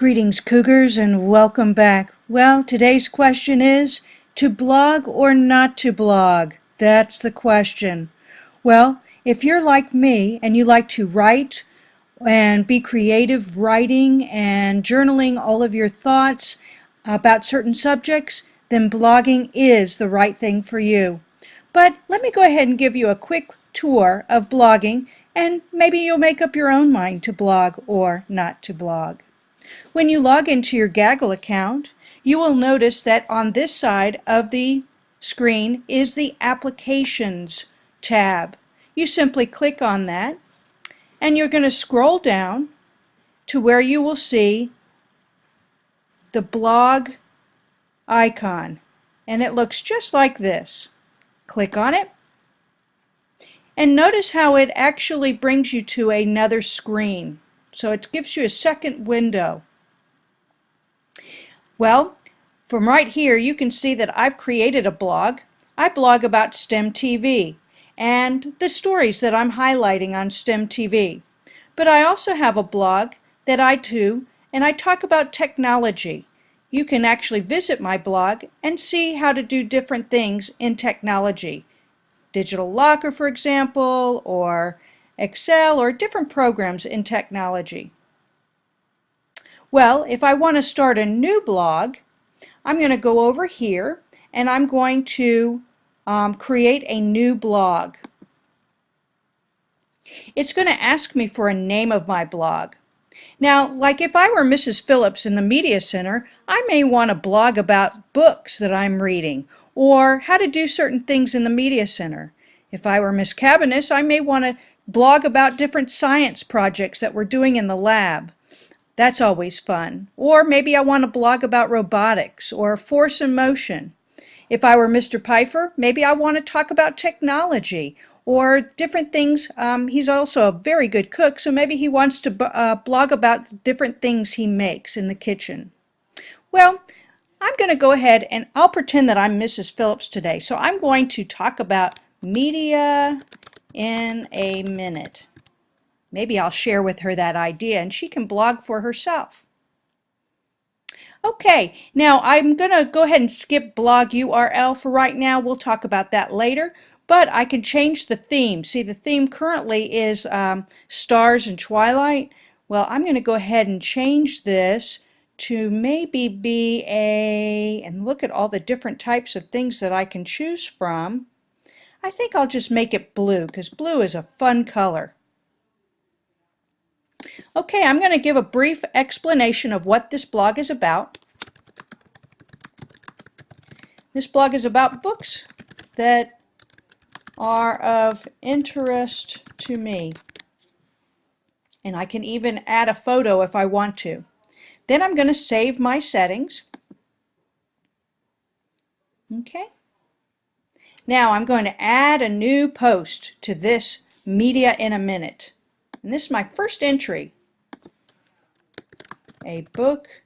Greetings, Cougars, and welcome back. Well, today's question is, to blog or not to blog? That's the question. Well, if you're like me and you like to write and be creative writing and journaling all of your thoughts about certain subjects, then blogging is the right thing for you. But let me go ahead and give you a quick tour of blogging, and maybe you'll make up your own mind to blog or not to blog. When you log into your Gaggle account, you will notice that on this side of the screen is the Applications tab. You simply click on that, and you're going to scroll down to where you will see the blog icon, and it looks just like this. Click on it, and notice how it actually brings you to another screen. So it gives you a second window. Well, from right here you can see that I've created a blog. I blog about STEM TV and the stories that I'm highlighting on STEM TV. But I also have a blog that I do, and I talk about technology. You can actually visit my blog and see how to do different things in technology. Digital Locker, for example, or Excel, or different programs in technology. Well, if I want to start a new blog, I'm going to go over here and I'm going to create a new blog. It's going to ask me for a name of my blog. Now, like if I were Mrs. Phillips in the Media Center, I may want to blog about books that I'm reading or how to do certain things in the Media Center. If I were Miss Cabanis, I may want to blog about different science projects that we're doing in the lab. That's always fun. Or maybe I want to blog about robotics or force and motion. If I were Mr. Pfeiffer, maybe I want to talk about technology or different things. He's also a very good cook, so maybe he wants to blog about different things he makes in the kitchen. Well, I'm going to go ahead and I'll pretend that I'm Mrs. Phillips today. So I'm going to talk about media in a minute. Maybe I'll share with her that idea and she can blog for herself. Okay, now I'm going to go ahead and skip blog URL for right now. We'll talk about that later, but I can change the theme. See, the theme currently is stars and twilight. Well, I'm going to go ahead and change this to maybe be and look at all the different types of things that I can choose from. I think I'll just make it blue because blue is a fun color. Okay, I'm going to give a brief explanation of what this blog is about. This blog is about books that are of interest to me. And I can even add a photo if I want to. Then I'm going to save my settings. Okay. Now I'm going to add a new post to this media in a minute. And this is my first entry. A book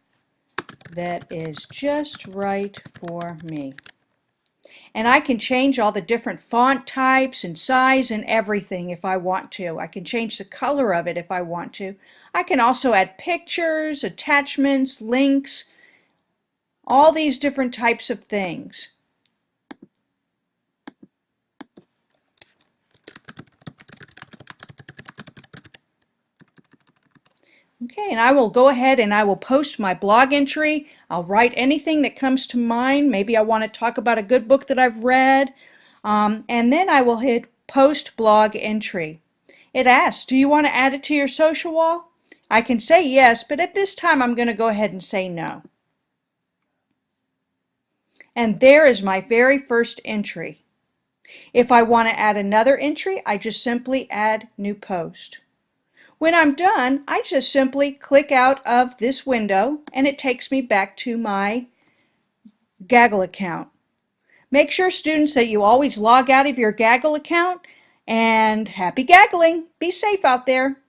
that is just right for me. And I can change all the different font types and size and everything if I want to. I can change the color of it if I want to. I can also add pictures, attachments, links, all these different types of things. Okay, and I will go ahead and I will post my blog entry. I'll write anything that comes to mind. Maybe I want to talk about a good book that I've read. And then I will hit post blog entry. It asks, do you want to add it to your social wall? I can say yes, but at this time I'm going to go ahead and say no. And there is my very first entry. If I want to add another entry, I just simply add new post. When I'm done, I just simply click out of this window and it takes me back to my Gaggle account. Make sure, students, that you always log out of your Gaggle account, and happy gaggling. Be safe out there.